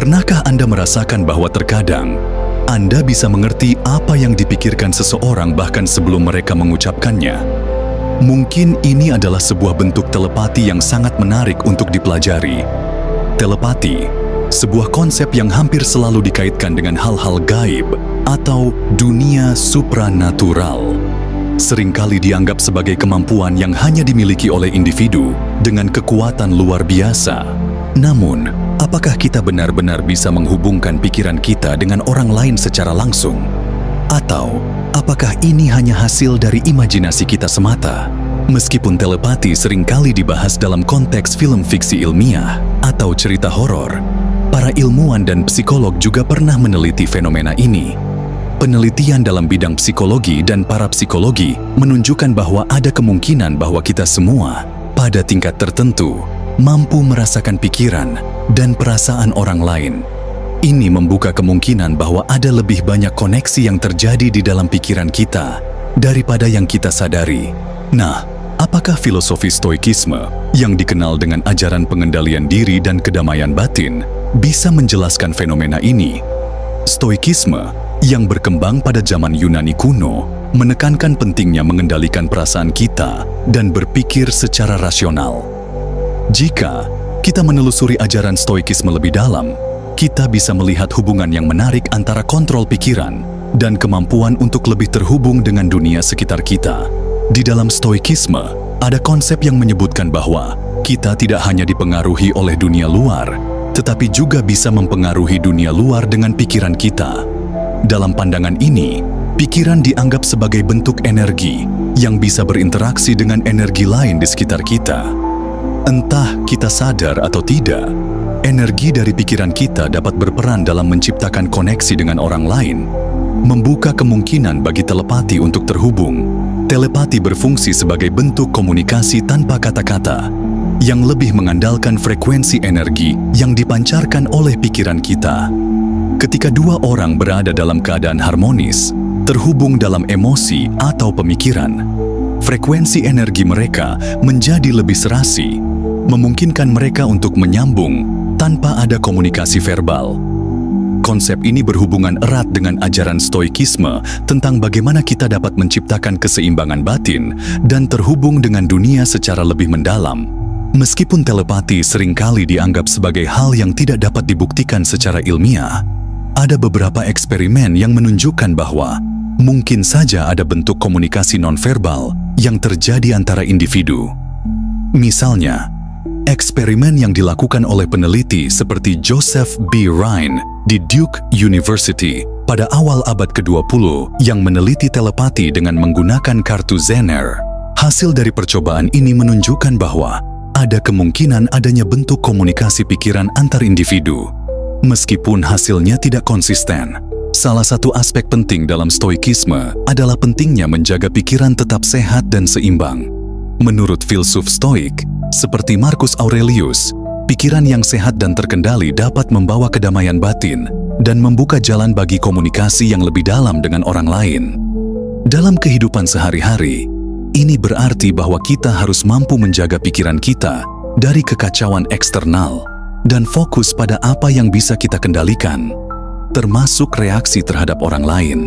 Pernahkah Anda merasakan bahwa terkadang Anda bisa mengerti apa yang dipikirkan seseorang bahkan sebelum mereka mengucapkannya? Mungkin ini adalah sebuah bentuk telepati yang sangat menarik untuk dipelajari. Telepati, sebuah konsep yang hampir selalu dikaitkan dengan hal-hal gaib atau dunia supranatural. Seringkali dianggap sebagai kemampuan yang hanya dimiliki oleh individu dengan kekuatan luar biasa. Namun, apakah kita benar-benar bisa menghubungkan pikiran kita dengan orang lain secara langsung? Atau, apakah ini hanya hasil dari imajinasi kita semata? Meskipun telepati seringkali dibahas dalam konteks film fiksi ilmiah atau cerita horor, para ilmuwan dan psikolog juga pernah meneliti fenomena ini. Penelitian dalam bidang psikologi dan parapsikologi menunjukkan bahwa ada kemungkinan bahwa kita semua, pada tingkat tertentu, mampu merasakan pikiran dan perasaan orang lain. Ini membuka kemungkinan bahwa ada lebih banyak koneksi yang terjadi di dalam pikiran kita daripada yang kita sadari. Nah, apakah filosofi Stoikisme yang dikenal dengan ajaran pengendalian diri dan kedamaian batin bisa menjelaskan fenomena ini? Stoikisme yang berkembang pada zaman Yunani kuno menekankan pentingnya mengendalikan perasaan kita dan berpikir secara rasional. Jika kita menelusuri ajaran Stoikisme lebih dalam, kita bisa melihat hubungan yang menarik antara kontrol pikiran dan kemampuan untuk lebih terhubung dengan dunia sekitar kita. Di dalam Stoikisme, ada konsep yang menyebutkan bahwa kita tidak hanya dipengaruhi oleh dunia luar, tetapi juga bisa mempengaruhi dunia luar dengan pikiran kita. Dalam pandangan ini, pikiran dianggap sebagai bentuk energi yang bisa berinteraksi dengan energi lain di sekitar kita. Entah kita sadar atau tidak, energi dari pikiran kita dapat berperan dalam menciptakan koneksi dengan orang lain, membuka kemungkinan bagi telepati untuk terhubung. Telepati berfungsi sebagai bentuk komunikasi tanpa kata-kata, yang lebih mengandalkan frekuensi energi yang dipancarkan oleh pikiran kita. Ketika dua orang berada dalam keadaan harmonis, terhubung dalam emosi atau pemikiran, frekuensi energi mereka menjadi lebih serasi, memungkinkan mereka untuk menyambung tanpa ada komunikasi verbal. Konsep ini berhubungan erat dengan ajaran Stoikisme tentang bagaimana kita dapat menciptakan keseimbangan batin dan terhubung dengan dunia secara lebih mendalam. Meskipun telepati seringkali dianggap sebagai hal yang tidak dapat dibuktikan secara ilmiah, ada beberapa eksperimen yang menunjukkan bahwa mungkin saja ada bentuk komunikasi nonverbal yang terjadi antara individu. Misalnya, eksperimen yang dilakukan oleh peneliti seperti Joseph B. Rhine di Duke University pada awal abad ke-20 yang meneliti telepati dengan menggunakan kartu Zener. Hasil dari percobaan ini menunjukkan bahwa ada kemungkinan adanya bentuk komunikasi pikiran antar individu. Meskipun hasilnya tidak konsisten, salah satu aspek penting dalam Stoikisme adalah pentingnya menjaga pikiran tetap sehat dan seimbang. Menurut filsuf Stoik, seperti Marcus Aurelius, pikiran yang sehat dan terkendali dapat membawa kedamaian batin dan membuka jalan bagi komunikasi yang lebih dalam dengan orang lain. Dalam kehidupan sehari-hari, ini berarti bahwa kita harus mampu menjaga pikiran kita dari kekacauan eksternal dan fokus pada apa yang bisa kita kendalikan, termasuk reaksi terhadap orang lain.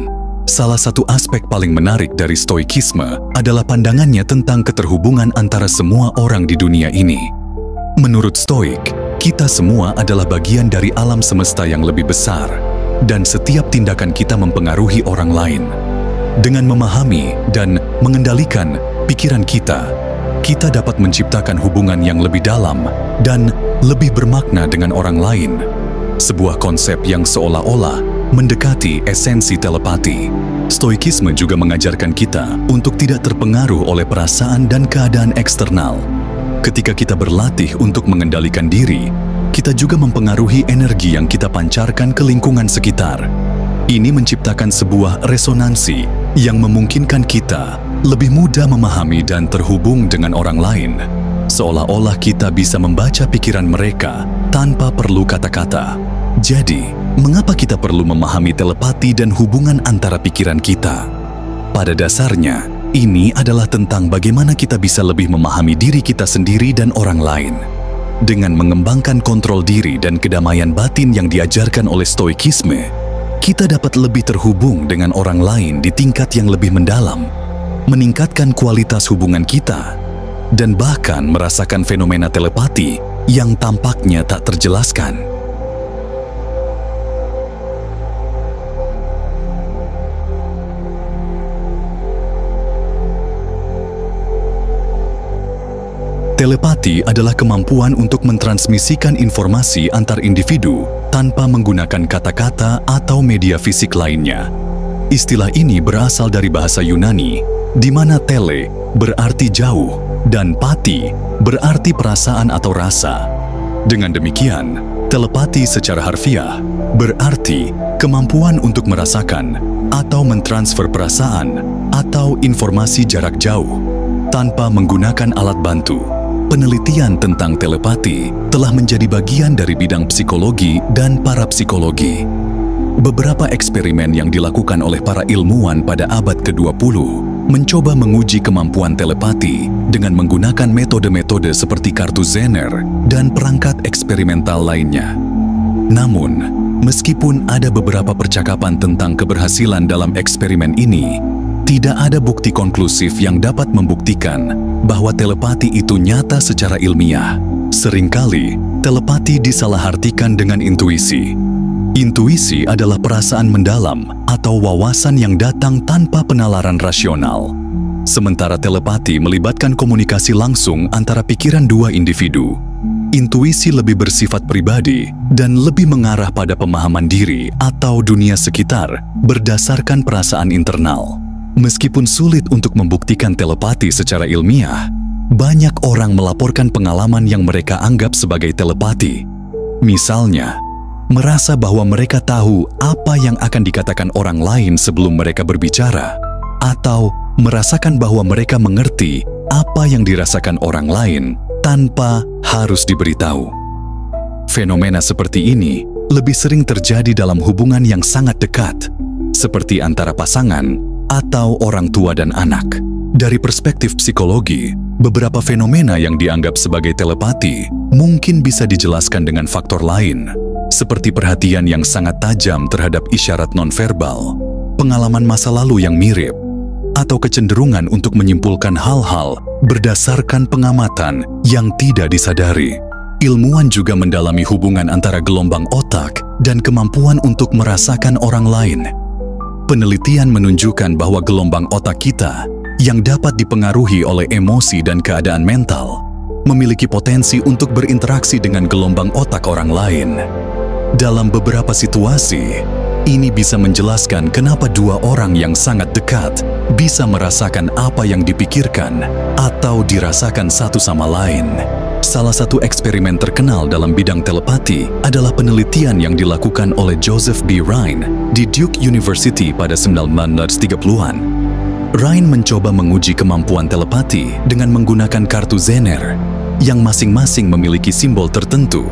Salah satu aspek paling menarik dari Stoikisme adalah pandangannya tentang keterhubungan antara semua orang di dunia ini. Menurut Stoik, kita semua adalah bagian dari alam semesta yang lebih besar, dan setiap tindakan kita mempengaruhi orang lain. Dengan memahami dan mengendalikan pikiran kita, kita dapat menciptakan hubungan yang lebih dalam dan lebih bermakna dengan orang lain. Sebuah konsep yang seolah-olah mendekati esensi telepati. Stoikisme juga mengajarkan kita untuk tidak terpengaruh oleh perasaan dan keadaan eksternal. Ketika kita berlatih untuk mengendalikan diri, kita juga mempengaruhi energi yang kita pancarkan ke lingkungan sekitar. Ini menciptakan sebuah resonansi yang memungkinkan kita lebih mudah memahami dan terhubung dengan orang lain, seolah-olah kita bisa membaca pikiran mereka tanpa perlu kata-kata. Jadi, mengapa kita perlu memahami telepati dan hubungan antara pikiran kita? Pada dasarnya, ini adalah tentang bagaimana kita bisa lebih memahami diri kita sendiri dan orang lain. Dengan mengembangkan kontrol diri dan kedamaian batin yang diajarkan oleh stoikisme, kita dapat lebih terhubung dengan orang lain di tingkat yang lebih mendalam, meningkatkan kualitas hubungan kita, dan bahkan merasakan fenomena telepati yang tampaknya tak terjelaskan. Telepati adalah kemampuan untuk mentransmisikan informasi antar individu tanpa menggunakan kata-kata atau media fisik lainnya. Istilah ini berasal dari bahasa Yunani, di mana tele berarti jauh dan pati berarti perasaan atau rasa. Dengan demikian, telepati secara harfiah berarti kemampuan untuk merasakan atau mentransfer perasaan atau informasi jarak jauh tanpa menggunakan alat bantu. Penelitian tentang telepati telah menjadi bagian dari bidang psikologi dan parapsikologi. Beberapa eksperimen yang dilakukan oleh para ilmuwan pada abad ke-20 mencoba menguji kemampuan telepati dengan menggunakan metode-metode seperti kartu Zener dan perangkat eksperimental lainnya. Namun, meskipun ada beberapa percakapan tentang keberhasilan dalam eksperimen ini, tidak ada bukti konklusif yang dapat membuktikan bahwa telepati itu nyata secara ilmiah. Seringkali, telepati disalahartikan dengan intuisi. Intuisi adalah perasaan mendalam atau wawasan yang datang tanpa penalaran rasional. Sementara telepati melibatkan komunikasi langsung antara pikiran dua individu. Intuisi lebih bersifat pribadi dan lebih mengarah pada pemahaman diri atau dunia sekitar berdasarkan perasaan internal. Meskipun sulit untuk membuktikan telepati secara ilmiah, banyak orang melaporkan pengalaman yang mereka anggap sebagai telepati. Misalnya, merasa bahwa mereka tahu apa yang akan dikatakan orang lain sebelum mereka berbicara, atau merasakan bahwa mereka mengerti apa yang dirasakan orang lain tanpa harus diberitahu. Fenomena seperti ini lebih sering terjadi dalam hubungan yang sangat dekat, seperti antara pasangan atau orang tua dan anak. Dari perspektif psikologi, beberapa fenomena yang dianggap sebagai telepati mungkin bisa dijelaskan dengan faktor lain, seperti perhatian yang sangat tajam terhadap isyarat nonverbal, pengalaman masa lalu yang mirip, atau kecenderungan untuk menyimpulkan hal-hal berdasarkan pengamatan yang tidak disadari. Ilmuwan juga mendalami hubungan antara gelombang otak dan kemampuan untuk merasakan orang lain. Penelitian menunjukkan bahwa gelombang otak kita yang dapat dipengaruhi oleh emosi dan keadaan mental memiliki potensi untuk berinteraksi dengan gelombang otak orang lain. Dalam beberapa situasi, ini bisa menjelaskan kenapa dua orang yang sangat dekat bisa merasakan apa yang dipikirkan atau dirasakan satu sama lain. Salah satu eksperimen terkenal dalam bidang telepati adalah penelitian yang dilakukan oleh Joseph B. Rhine di Duke University pada 1930-an. Rhine mencoba menguji kemampuan telepati dengan menggunakan kartu Zener yang masing-masing memiliki simbol tertentu.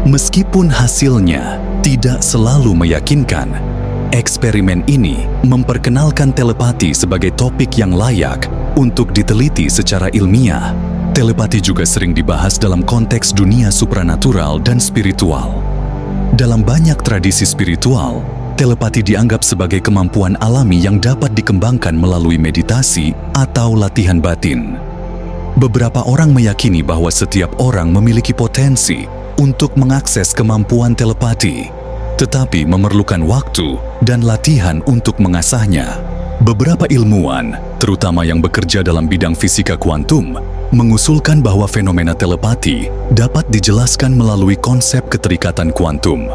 Meskipun hasilnya tidak selalu meyakinkan, eksperimen ini memperkenalkan telepati sebagai topik yang layak untuk diteliti secara ilmiah. Telepati juga sering dibahas dalam konteks dunia supranatural dan spiritual. Dalam banyak tradisi spiritual, telepati dianggap sebagai kemampuan alami yang dapat dikembangkan melalui meditasi atau latihan batin. Beberapa orang meyakini bahwa setiap orang memiliki potensi untuk mengakses kemampuan telepati, tetapi memerlukan waktu dan latihan untuk mengasahnya. Beberapa ilmuwan, terutama yang bekerja dalam bidang fisika kuantum, mengusulkan bahwa fenomena telepati dapat dijelaskan melalui konsep keterikatan kuantum.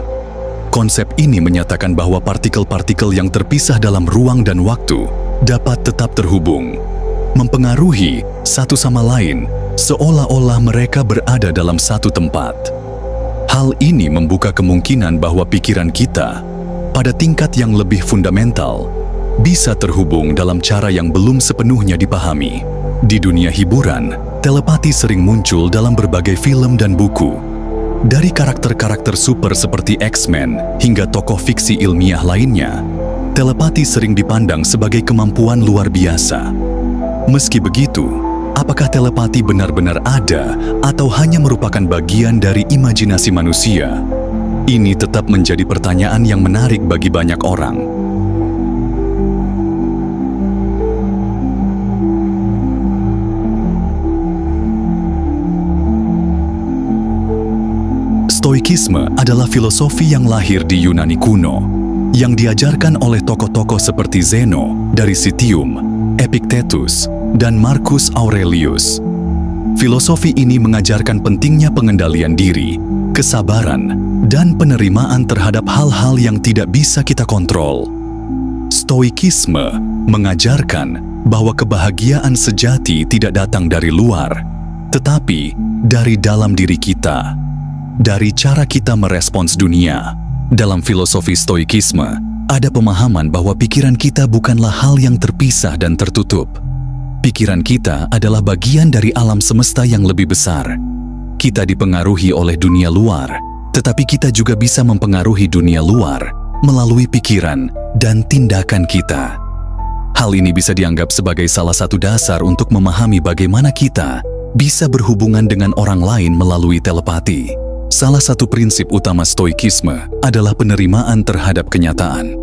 Konsep ini menyatakan bahwa partikel-partikel yang terpisah dalam ruang dan waktu dapat tetap terhubung, mempengaruhi satu sama lain seolah-olah mereka berada dalam satu tempat. Hal ini membuka kemungkinan bahwa pikiran kita, pada tingkat yang lebih fundamental, bisa terhubung dalam cara yang belum sepenuhnya dipahami. Di dunia hiburan, telepati sering muncul dalam berbagai film dan buku. Dari karakter-karakter super seperti X-Men hingga tokoh fiksi ilmiah lainnya, telepati sering dipandang sebagai kemampuan luar biasa. Meski begitu, apakah telepati benar-benar ada atau hanya merupakan bagian dari imajinasi manusia? Ini tetap menjadi pertanyaan yang menarik bagi banyak orang. Stoikisme adalah filosofi yang lahir di Yunani kuno, yang diajarkan oleh tokoh-tokoh seperti Zeno dari Citium, Epictetus, dan Marcus Aurelius. Filosofi ini mengajarkan pentingnya pengendalian diri, kesabaran, dan penerimaan terhadap hal-hal yang tidak bisa kita kontrol. Stoikisme mengajarkan bahwa kebahagiaan sejati tidak datang dari luar, tetapi dari dalam diri kita. Dari cara kita merespons dunia. Dalam filosofi Stoikisme, ada pemahaman bahwa pikiran kita bukanlah hal yang terpisah dan tertutup. Pikiran kita adalah bagian dari alam semesta yang lebih besar. Kita dipengaruhi oleh dunia luar, tetapi kita juga bisa mempengaruhi dunia luar melalui pikiran dan tindakan kita. Hal ini bisa dianggap sebagai salah satu dasar untuk memahami bagaimana kita bisa berhubungan dengan orang lain melalui telepati. Salah satu prinsip utama Stoikisme adalah penerimaan terhadap kenyataan.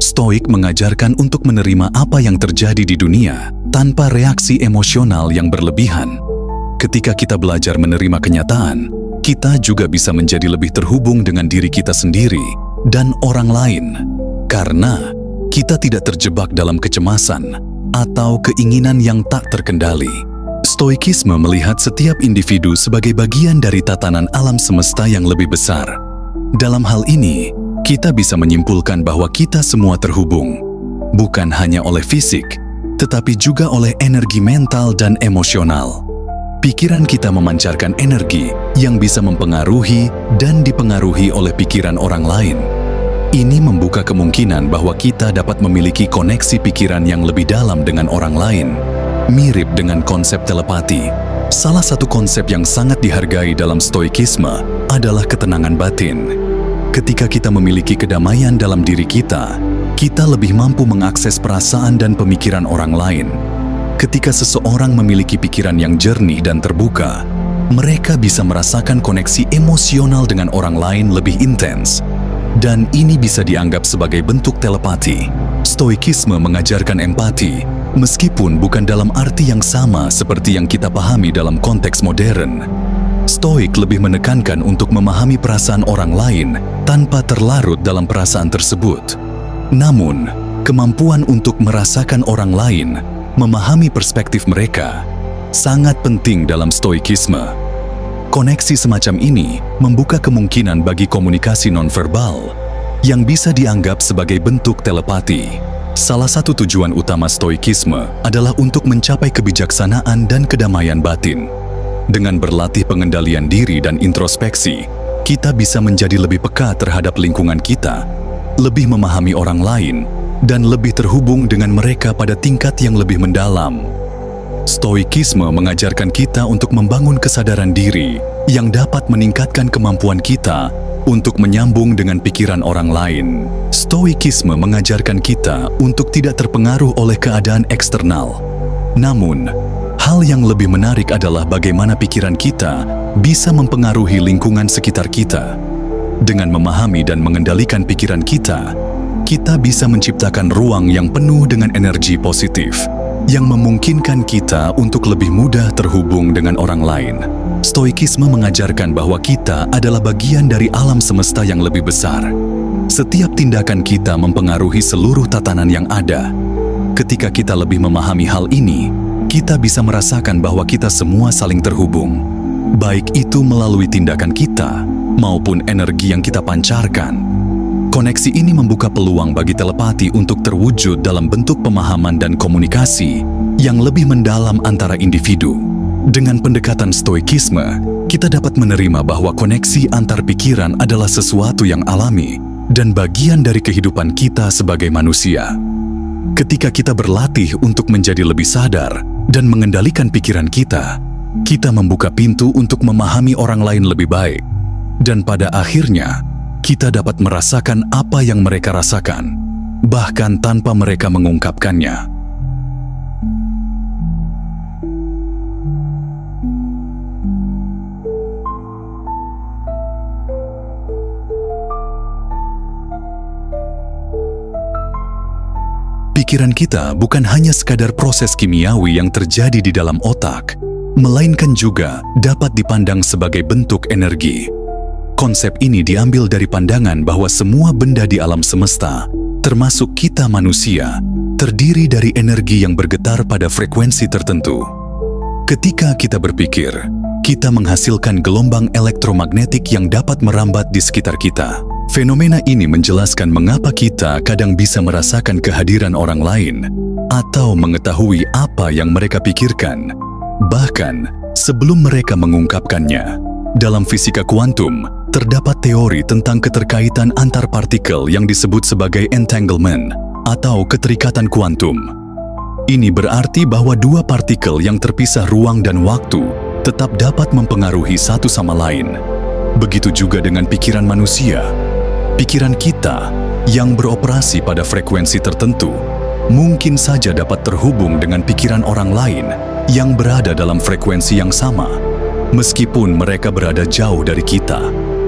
Stoik mengajarkan untuk menerima apa yang terjadi di dunia tanpa reaksi emosional yang berlebihan. Ketika kita belajar menerima kenyataan, kita juga bisa menjadi lebih terhubung dengan diri kita sendiri dan orang lain, karena kita tidak terjebak dalam kecemasan atau keinginan yang tak terkendali. Stoikisme melihat setiap individu sebagai bagian dari tatanan alam semesta yang lebih besar. Dalam hal ini, kita bisa menyimpulkan bahwa kita semua terhubung, bukan hanya oleh fisik, tetapi juga oleh energi mental dan emosional. Pikiran kita memancarkan energi yang bisa mempengaruhi dan dipengaruhi oleh pikiran orang lain. Ini membuka kemungkinan bahwa kita dapat memiliki koneksi pikiran yang lebih dalam dengan orang lain. Mirip dengan konsep telepati, salah satu konsep yang sangat dihargai dalam Stoikisme adalah ketenangan batin. Ketika kita memiliki kedamaian dalam diri kita, kita lebih mampu mengakses perasaan dan pemikiran orang lain. Ketika seseorang memiliki pikiran yang jernih dan terbuka, mereka bisa merasakan koneksi emosional dengan orang lain lebih intens. Dan ini bisa dianggap sebagai bentuk telepati. Stoikisme mengajarkan empati, meskipun bukan dalam arti yang sama seperti yang kita pahami dalam konteks modern. Stoik lebih menekankan untuk memahami perasaan orang lain tanpa terlarut dalam perasaan tersebut. Namun, kemampuan untuk merasakan orang lain, memahami perspektif mereka, sangat penting dalam Stoikisme. Koneksi semacam ini membuka kemungkinan bagi komunikasi nonverbal yang bisa dianggap sebagai bentuk telepati. Salah satu tujuan utama Stoikisme adalah untuk mencapai kebijaksanaan dan kedamaian batin. Dengan berlatih pengendalian diri dan introspeksi, kita bisa menjadi lebih peka terhadap lingkungan kita, lebih memahami orang lain, dan lebih terhubung dengan mereka pada tingkat yang lebih mendalam. Stoikisme mengajarkan kita untuk membangun kesadaran diri yang dapat meningkatkan kemampuan kita untuk menyambung dengan pikiran orang lain. Stoikisme mengajarkan kita untuk tidak terpengaruh oleh keadaan eksternal. Namun, hal yang lebih menarik adalah bagaimana pikiran kita bisa mempengaruhi lingkungan sekitar kita. Dengan memahami dan mengendalikan pikiran kita, kita bisa menciptakan ruang yang penuh dengan energi positif, yang memungkinkan kita untuk lebih mudah terhubung dengan orang lain. Stoikisme mengajarkan bahwa kita adalah bagian dari alam semesta yang lebih besar. Setiap tindakan kita mempengaruhi seluruh tatanan yang ada. Ketika kita lebih memahami hal ini, kita bisa merasakan bahwa kita semua saling terhubung, baik itu melalui tindakan kita maupun energi yang kita pancarkan. Koneksi ini membuka peluang bagi telepati untuk terwujud dalam bentuk pemahaman dan komunikasi yang lebih mendalam antara individu. Dengan pendekatan Stoikisme, kita dapat menerima bahwa koneksi antar pikiran adalah sesuatu yang alami dan bagian dari kehidupan kita sebagai manusia. Ketika kita berlatih untuk menjadi lebih sadar dan mengendalikan pikiran kita, kita membuka pintu untuk memahami orang lain lebih baik. Dan pada akhirnya, kita dapat merasakan apa yang mereka rasakan, bahkan tanpa mereka mengungkapkannya. pikiran kita bukan hanya sekadar proses kimiawi yang terjadi di dalam otak, melainkan juga dapat dipandang sebagai bentuk energi. Konsep ini diambil dari pandangan bahwa semua benda di alam semesta, termasuk kita manusia, terdiri dari energi yang bergetar pada frekuensi tertentu. Ketika kita berpikir, kita menghasilkan gelombang elektromagnetik yang dapat merambat di sekitar kita. Fenomena ini menjelaskan mengapa kita kadang bisa merasakan kehadiran orang lain atau mengetahui apa yang mereka pikirkan, bahkan sebelum mereka mengungkapkannya. Dalam fisika kuantum, terdapat teori tentang keterkaitan antar partikel yang disebut sebagai entanglement atau keterikatan kuantum. Ini berarti bahwa dua partikel yang terpisah ruang dan waktu tetap dapat mempengaruhi satu sama lain. Begitu juga dengan pikiran manusia. Pikiran kita yang beroperasi pada frekuensi tertentu mungkin saja dapat terhubung dengan pikiran orang lain yang berada dalam frekuensi yang sama, meskipun mereka berada jauh dari kita.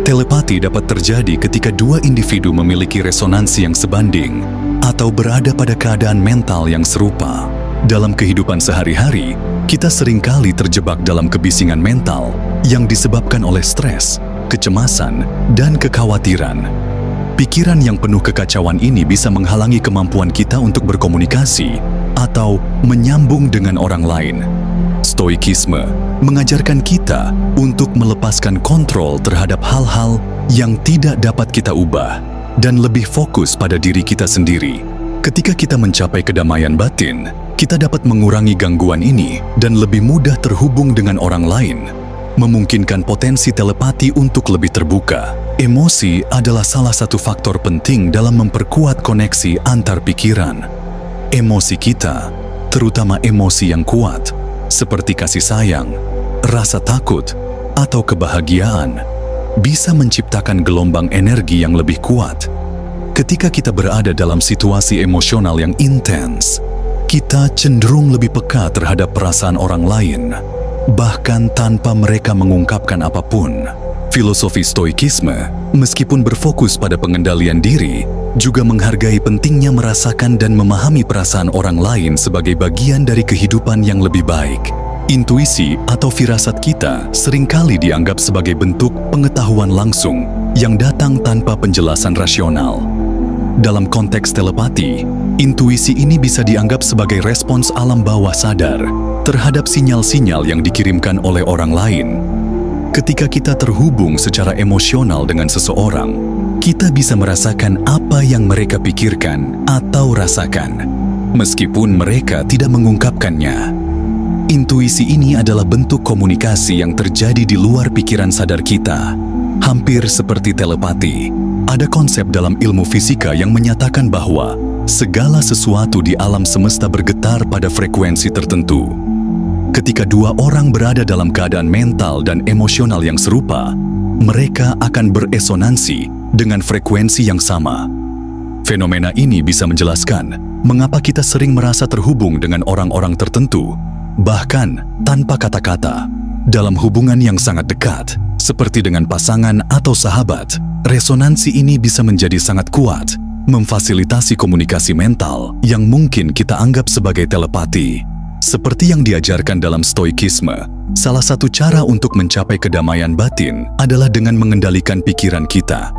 Telepati dapat terjadi ketika dua individu memiliki resonansi yang sebanding atau berada pada keadaan mental yang serupa. Dalam kehidupan sehari-hari, kita seringkali terjebak dalam kebisingan mental yang disebabkan oleh stres, kecemasan, dan kekhawatiran. Pikiran yang penuh kekacauan ini bisa menghalangi kemampuan kita untuk berkomunikasi atau menyambung dengan orang lain. Stoikisme mengajarkan kita untuk melepaskan kontrol terhadap hal-hal yang tidak dapat kita ubah dan lebih fokus pada diri kita sendiri. Ketika kita mencapai kedamaian batin, kita dapat mengurangi gangguan ini dan lebih mudah terhubung dengan orang lain, memungkinkan potensi telepati untuk lebih terbuka. Emosi adalah salah satu faktor penting dalam memperkuat koneksi antar pikiran. Emosi kita, terutama emosi yang kuat, seperti kasih sayang, rasa takut, atau kebahagiaan, bisa menciptakan gelombang energi yang lebih kuat. Ketika kita berada dalam situasi emosional yang intens, kita cenderung lebih peka terhadap perasaan orang lain, bahkan tanpa mereka mengungkapkan apapun. Filosofi Stoikisme, meskipun berfokus pada pengendalian diri, juga menghargai pentingnya merasakan dan memahami perasaan orang lain sebagai bagian dari kehidupan yang lebih baik. Intuisi atau firasat kita seringkali dianggap sebagai bentuk pengetahuan langsung yang datang tanpa penjelasan rasional. Dalam konteks telepati, intuisi ini bisa dianggap sebagai respons alam bawah sadar terhadap sinyal-sinyal yang dikirimkan oleh orang lain. Ketika kita terhubung secara emosional dengan seseorang, kita bisa merasakan apa yang mereka pikirkan atau rasakan, meskipun mereka tidak mengungkapkannya. Intuisi ini adalah bentuk komunikasi yang terjadi di luar pikiran sadar kita, hampir seperti telepati. Ada konsep dalam ilmu fisika yang menyatakan bahwa segala sesuatu di alam semesta bergetar pada frekuensi tertentu. Ketika dua orang berada dalam keadaan mental dan emosional yang serupa, mereka akan beresonansi dengan frekuensi yang sama. Fenomena ini bisa menjelaskan mengapa kita sering merasa terhubung dengan orang-orang tertentu, bahkan tanpa kata-kata. Dalam hubungan yang sangat dekat, seperti dengan pasangan atau sahabat, resonansi ini bisa menjadi sangat kuat, memfasilitasi komunikasi mental yang mungkin kita anggap sebagai telepati. Seperti yang diajarkan dalam Stoikisme, salah satu cara untuk mencapai kedamaian batin adalah dengan mengendalikan pikiran kita.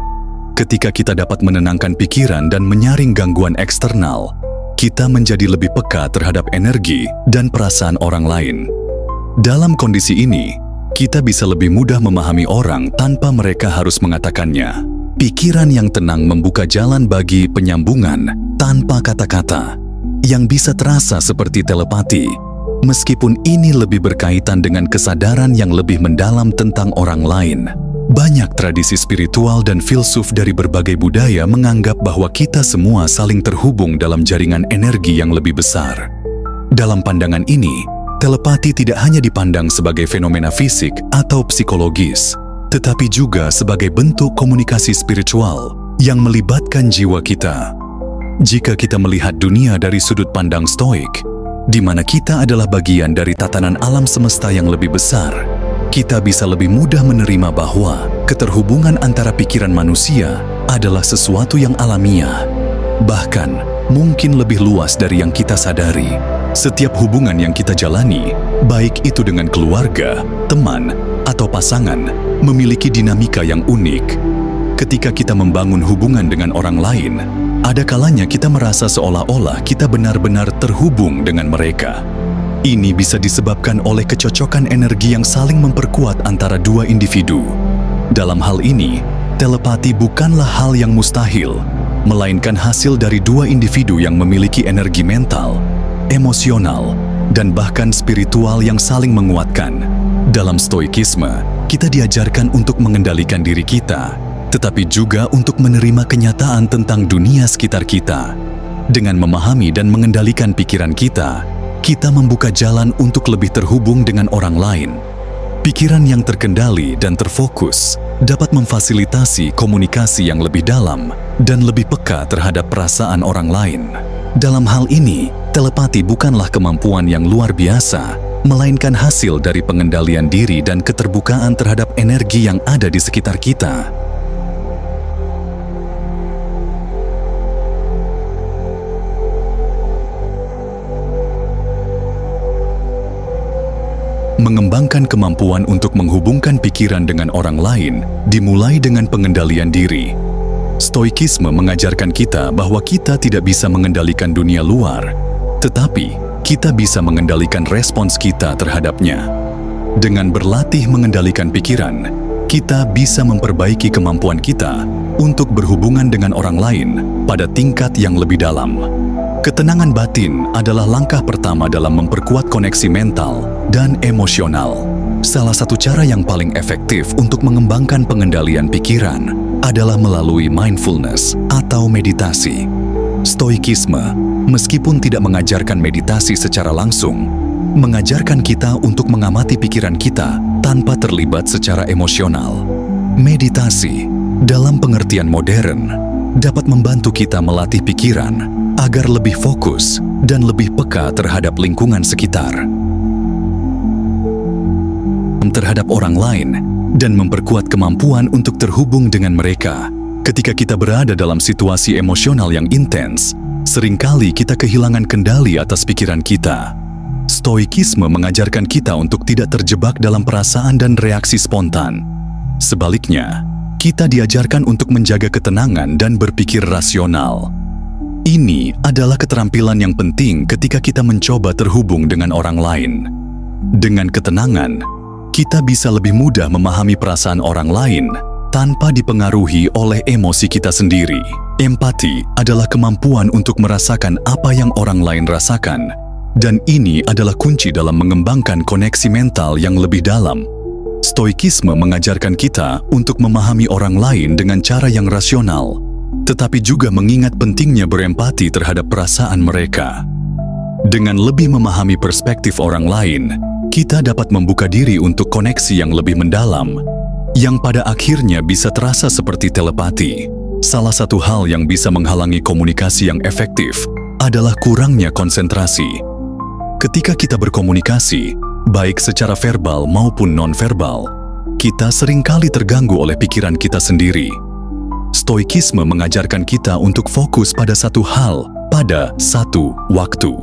Ketika kita dapat menenangkan pikiran dan menyaring gangguan eksternal, kita menjadi lebih peka terhadap energi dan perasaan orang lain. Dalam kondisi ini, kita bisa lebih mudah memahami orang tanpa mereka harus mengatakannya. Pikiran yang tenang membuka jalan bagi penyambungan tanpa kata-kata, yang bisa terasa seperti telepati, meskipun ini lebih berkaitan dengan kesadaran yang lebih mendalam tentang orang lain. Banyak tradisi spiritual dan filsuf dari berbagai budaya menganggap bahwa kita semua saling terhubung dalam jaringan energi yang lebih besar. Dalam pandangan ini, telepati tidak hanya dipandang sebagai fenomena fisik atau psikologis, tetapi juga sebagai bentuk komunikasi spiritual yang melibatkan jiwa kita. Jika kita melihat dunia dari sudut pandang Stoik, di mana kita adalah bagian dari tatanan alam semesta yang lebih besar, kita bisa lebih mudah menerima bahwa keterhubungan antara pikiran manusia adalah sesuatu yang alamiah, bahkan mungkin lebih luas dari yang kita sadari. Setiap hubungan yang kita jalani, baik itu dengan keluarga, teman, atau pasangan, memiliki dinamika yang unik. Ketika kita membangun hubungan dengan orang lain, ada kalanya kita merasa seolah-olah kita benar-benar terhubung dengan mereka. Ini bisa disebabkan oleh kecocokan energi yang saling memperkuat antara dua individu. Dalam hal ini, telepati bukanlah hal yang mustahil, melainkan hasil dari dua individu yang memiliki energi mental, emosional, dan bahkan spiritual yang saling menguatkan. Dalam stoikisme, kita diajarkan untuk mengendalikan diri kita, tetapi juga untuk menerima kenyataan tentang dunia sekitar kita. Dengan memahami dan mengendalikan pikiran kita membuka jalan untuk lebih terhubung dengan orang lain. Pikiran yang terkendali dan terfokus dapat memfasilitasi komunikasi yang lebih dalam dan lebih peka terhadap perasaan orang lain. Dalam hal ini, telepati bukanlah kemampuan yang luar biasa, melainkan hasil dari pengendalian diri dan keterbukaan terhadap energi yang ada di sekitar kita. Mengembangkan kemampuan untuk menghubungkan pikiran dengan orang lain dimulai dengan pengendalian diri. Stoikisme mengajarkan kita bahwa kita tidak bisa mengendalikan dunia luar, tetapi kita bisa mengendalikan respons kita terhadapnya. Dengan berlatih mengendalikan pikiran, kita bisa memperbaiki kemampuan kita untuk berhubungan dengan orang lain pada tingkat yang lebih dalam. Ketenangan batin adalah langkah pertama dalam memperkuat koneksi mental dan emosional. Salah satu cara yang paling efektif untuk mengembangkan pengendalian pikiran adalah melalui mindfulness atau meditasi. Stoikisme, meskipun tidak mengajarkan meditasi secara langsung, mengajarkan kita untuk mengamati pikiran kita tanpa terlibat secara emosional. Meditasi, dalam pengertian modern, dapat membantu kita melatih pikiran agar lebih fokus dan lebih peka terhadap lingkungan sekitar, terhadap orang lain, dan memperkuat kemampuan untuk terhubung dengan mereka. Ketika kita berada dalam situasi emosional yang intens, seringkali kita kehilangan kendali atas pikiran kita. Stoikisme mengajarkan kita untuk tidak terjebak dalam perasaan dan reaksi spontan. Sebaliknya, kita diajarkan untuk menjaga ketenangan dan berpikir rasional. Ini adalah keterampilan yang penting ketika kita mencoba terhubung dengan orang lain. Dengan ketenangan, kita bisa lebih mudah memahami perasaan orang lain tanpa dipengaruhi oleh emosi kita sendiri. Empati adalah kemampuan untuk merasakan apa yang orang lain rasakan, dan ini adalah kunci dalam mengembangkan koneksi mental yang lebih dalam. Stoikisme mengajarkan kita untuk memahami orang lain dengan cara yang rasional, tetapi juga mengingat pentingnya berempati terhadap perasaan mereka. Dengan lebih memahami perspektif orang lain, kita dapat membuka diri untuk koneksi yang lebih mendalam, yang pada akhirnya bisa terasa seperti telepati. Salah satu hal yang bisa menghalangi komunikasi yang efektif adalah kurangnya konsentrasi. Ketika kita berkomunikasi, baik secara verbal maupun non-verbal, kita seringkali terganggu oleh pikiran kita sendiri. Stoikisme mengajarkan kita untuk fokus pada satu hal pada satu waktu.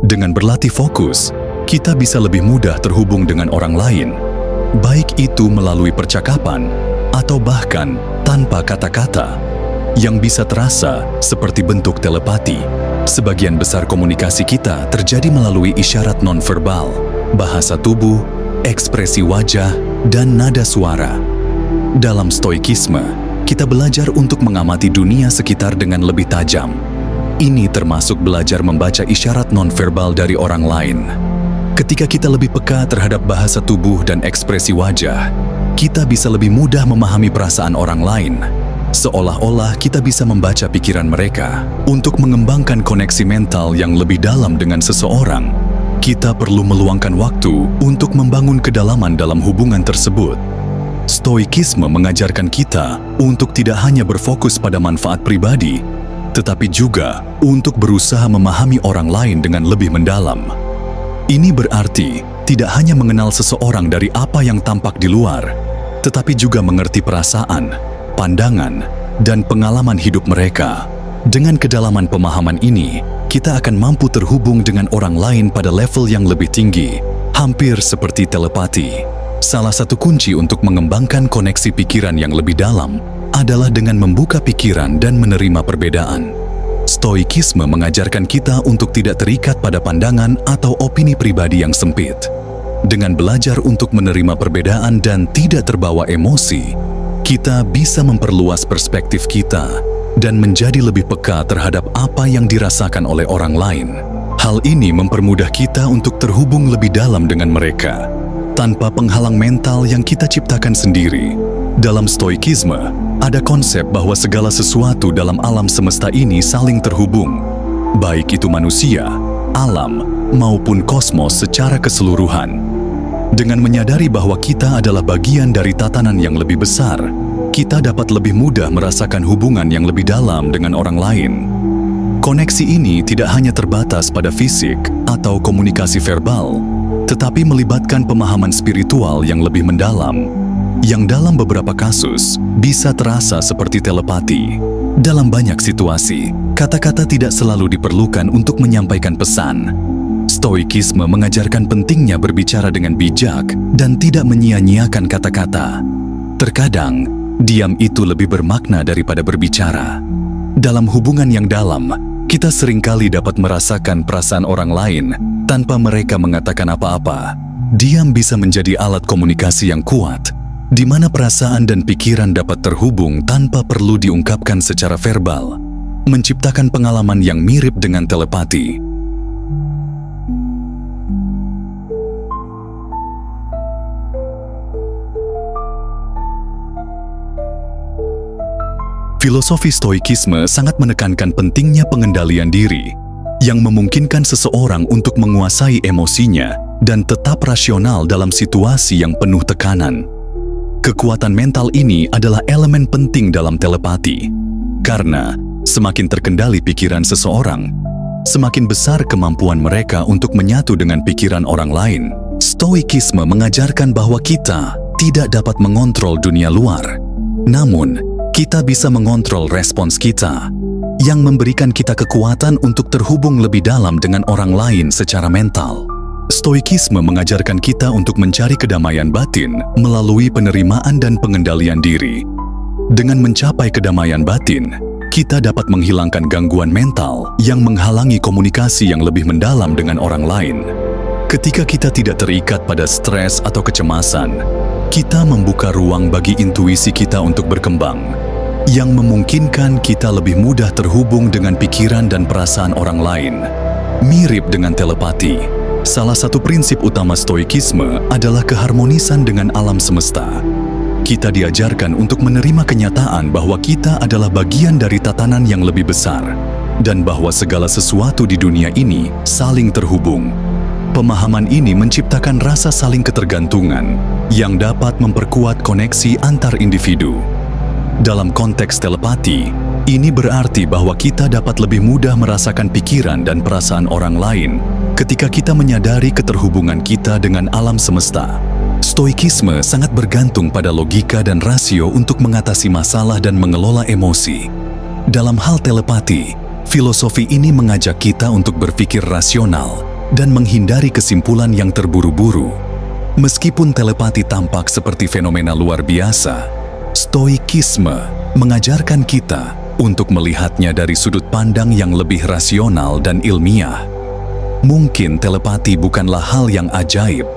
Dengan berlatih fokus, kita bisa lebih mudah terhubung dengan orang lain, baik itu melalui percakapan atau bahkan tanpa kata-kata, yang bisa terasa seperti bentuk telepati. Sebagian besar komunikasi kita terjadi melalui isyarat nonverbal, bahasa tubuh, ekspresi wajah, dan nada suara. Dalam stoikisme, kita belajar untuk mengamati dunia sekitar dengan lebih tajam. Ini termasuk belajar membaca isyarat nonverbal dari orang lain. Ketika kita lebih peka terhadap bahasa tubuh dan ekspresi wajah, kita bisa lebih mudah memahami perasaan orang lain, seolah-olah kita bisa membaca pikiran mereka. Untuk mengembangkan koneksi mental yang lebih dalam dengan seseorang, kita perlu meluangkan waktu untuk membangun kedalaman dalam hubungan tersebut. Stoikisme mengajarkan kita untuk tidak hanya berfokus pada manfaat pribadi, tetapi juga untuk berusaha memahami orang lain dengan lebih mendalam. Ini berarti tidak hanya mengenal seseorang dari apa yang tampak di luar, tetapi juga mengerti perasaan, pandangan, dan pengalaman hidup mereka. Dengan kedalaman pemahaman ini, kita akan mampu terhubung dengan orang lain pada level yang lebih tinggi, hampir seperti telepati. Salah satu kunci untuk mengembangkan koneksi pikiran yang lebih dalam adalah dengan membuka pikiran dan menerima perbedaan. Stoikisme mengajarkan kita untuk tidak terikat pada pandangan atau opini pribadi yang sempit. Dengan belajar untuk menerima perbedaan dan tidak terbawa emosi, kita bisa memperluas perspektif kita dan menjadi lebih peka terhadap apa yang dirasakan oleh orang lain. Hal ini mempermudah kita untuk terhubung lebih dalam dengan mereka, tanpa penghalang mental yang kita ciptakan sendiri. Dalam Stoikisme, ada konsep bahwa segala sesuatu dalam alam semesta ini saling terhubung, baik itu manusia, alam, maupun kosmos secara keseluruhan. Dengan menyadari bahwa kita adalah bagian dari tatanan yang lebih besar, kita dapat lebih mudah merasakan hubungan yang lebih dalam dengan orang lain. Koneksi ini tidak hanya terbatas pada fisik atau komunikasi verbal, tetapi melibatkan pemahaman spiritual yang lebih mendalam, yang dalam beberapa kasus bisa terasa seperti telepati. Dalam banyak situasi, kata-kata tidak selalu diperlukan untuk menyampaikan pesan. Stoikisme mengajarkan pentingnya berbicara dengan bijak dan tidak menyia-nyiakan kata-kata. Terkadang, diam itu lebih bermakna daripada berbicara. Dalam hubungan yang dalam, kita seringkali dapat merasakan perasaan orang lain tanpa mereka mengatakan apa-apa. Diam bisa menjadi alat komunikasi yang kuat, di mana perasaan dan pikiran dapat terhubung tanpa perlu diungkapkan secara verbal, menciptakan pengalaman yang mirip dengan telepati. Filosofi Stoikisme sangat menekankan pentingnya pengendalian diri, yang memungkinkan seseorang untuk menguasai emosinya dan tetap rasional dalam situasi yang penuh tekanan. Kekuatan mental ini adalah elemen penting dalam telepati, karena semakin terkendali pikiran seseorang, semakin besar kemampuan mereka untuk menyatu dengan pikiran orang lain. Stoikisme mengajarkan bahwa kita tidak dapat mengontrol dunia luar, namun kita bisa mengontrol respons kita, yang memberikan kita kekuatan untuk terhubung lebih dalam dengan orang lain secara mental. Stoikisme mengajarkan kita untuk mencari kedamaian batin melalui penerimaan dan pengendalian diri. Dengan mencapai kedamaian batin, kita dapat menghilangkan gangguan mental yang menghalangi komunikasi yang lebih mendalam dengan orang lain. Ketika kita tidak terikat pada stres atau kecemasan, kita membuka ruang bagi intuisi kita untuk berkembang, yang memungkinkan kita lebih mudah terhubung dengan pikiran dan perasaan orang lain. Mirip dengan telepati, salah satu prinsip utama Stoikisme adalah keharmonisan dengan alam semesta. Kita diajarkan untuk menerima kenyataan bahwa kita adalah bagian dari tatanan yang lebih besar, dan bahwa segala sesuatu di dunia ini saling terhubung. Pemahaman ini menciptakan rasa saling ketergantungan yang dapat memperkuat koneksi antar individu. Dalam konteks telepati, ini berarti bahwa kita dapat lebih mudah merasakan pikiran dan perasaan orang lain ketika kita menyadari keterhubungan kita dengan alam semesta. Stoikisme sangat bergantung pada logika dan rasio untuk mengatasi masalah dan mengelola emosi. Dalam hal telepati, filosofi ini mengajak kita untuk berpikir rasional dan menghindari kesimpulan yang terburu-buru. Meskipun telepati tampak seperti fenomena luar biasa, Stoikisme mengajarkan kita untuk melihatnya dari sudut pandang yang lebih rasional dan ilmiah. Mungkin telepati bukanlah hal yang ajaib,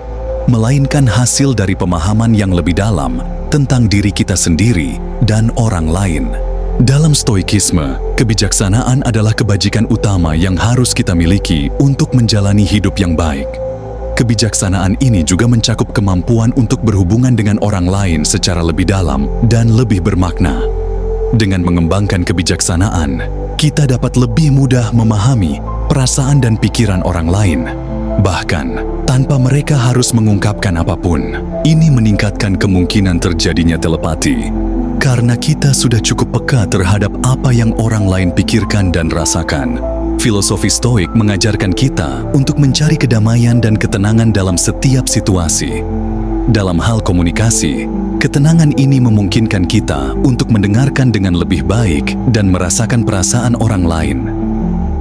melainkan hasil dari pemahaman yang lebih dalam tentang diri kita sendiri dan orang lain. Dalam Stoikisme, kebijaksanaan adalah kebajikan utama yang harus kita miliki untuk menjalani hidup yang baik. Kebijaksanaan ini juga mencakup kemampuan untuk berhubungan dengan orang lain secara lebih dalam dan lebih bermakna. Dengan mengembangkan kebijaksanaan, kita dapat lebih mudah memahami perasaan dan pikiran orang lain, bahkan tanpa mereka harus mengungkapkan apapun. Ini meningkatkan kemungkinan terjadinya telepati, karena kita sudah cukup peka terhadap apa yang orang lain pikirkan dan rasakan. Filosofi Stoik mengajarkan kita untuk mencari kedamaian dan ketenangan dalam setiap situasi. Dalam hal komunikasi, Ketenangan ini memungkinkan kita untuk mendengarkan dengan lebih baik dan merasakan perasaan orang lain.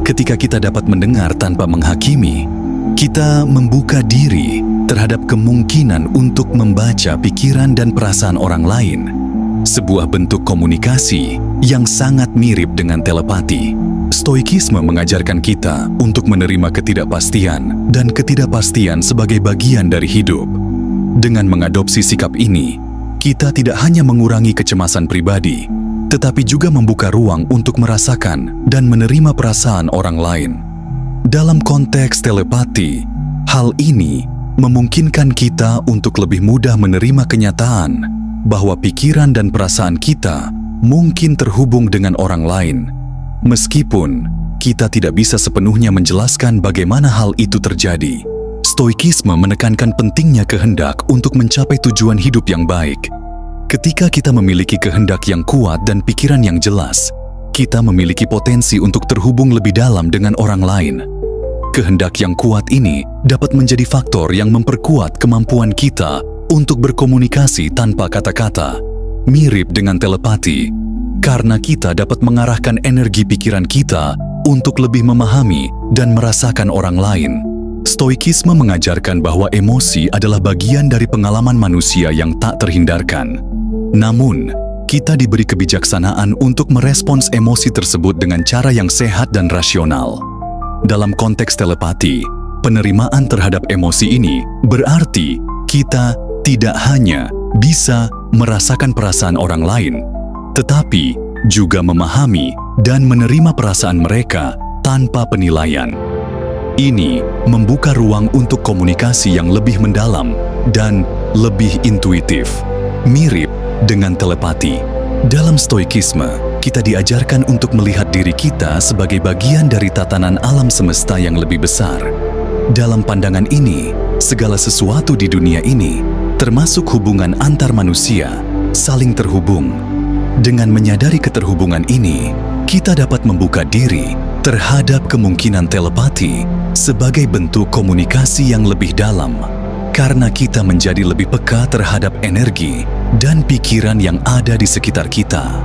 Ketika kita dapat mendengar tanpa menghakimi, kita membuka diri terhadap kemungkinan untuk membaca pikiran dan perasaan orang lain. Sebuah bentuk komunikasi yang sangat mirip dengan telepati. Stoikisme mengajarkan kita untuk menerima ketidakpastian dan ketidakpastian sebagai bagian dari hidup. Dengan mengadopsi sikap ini, kita tidak hanya mengurangi kecemasan pribadi, tetapi juga membuka ruang untuk merasakan dan menerima perasaan orang lain. Dalam konteks telepati, hal ini memungkinkan kita untuk lebih mudah menerima kenyataan bahwa pikiran dan perasaan kita mungkin terhubung dengan orang lain, meskipun kita tidak bisa sepenuhnya menjelaskan bagaimana hal itu terjadi. Stoikisme menekankan pentingnya kehendak untuk mencapai tujuan hidup yang baik. Ketika kita memiliki kehendak yang kuat dan pikiran yang jelas, kita memiliki potensi untuk terhubung lebih dalam dengan orang lain. Kehendak yang kuat ini dapat menjadi faktor yang memperkuat kemampuan kita untuk berkomunikasi tanpa kata-kata, mirip dengan telepati, karena kita dapat mengarahkan energi pikiran kita untuk lebih memahami dan merasakan orang lain. Stoikisme mengajarkan bahwa emosi adalah bagian dari pengalaman manusia yang tak terhindarkan. Namun, kita diberi kebijaksanaan untuk merespons emosi tersebut dengan cara yang sehat dan rasional. Dalam konteks telepati, penerimaan terhadap emosi ini berarti kita tidak hanya bisa merasakan perasaan orang lain, tetapi juga memahami dan menerima perasaan mereka tanpa penilaian. Ini membuka ruang untuk komunikasi yang lebih mendalam dan lebih intuitif, mirip dengan telepati. Dalam stoikisme, kita diajarkan untuk melihat diri kita sebagai bagian dari tatanan alam semesta yang lebih besar. Dalam pandangan ini, segala sesuatu di dunia ini, termasuk hubungan antar manusia, saling terhubung. Dengan menyadari keterhubungan ini, kita dapat membuka diri terhadap kemungkinan telepati sebagai bentuk komunikasi yang lebih dalam, karena kita menjadi lebih peka terhadap energi dan pikiran yang ada di sekitar kita.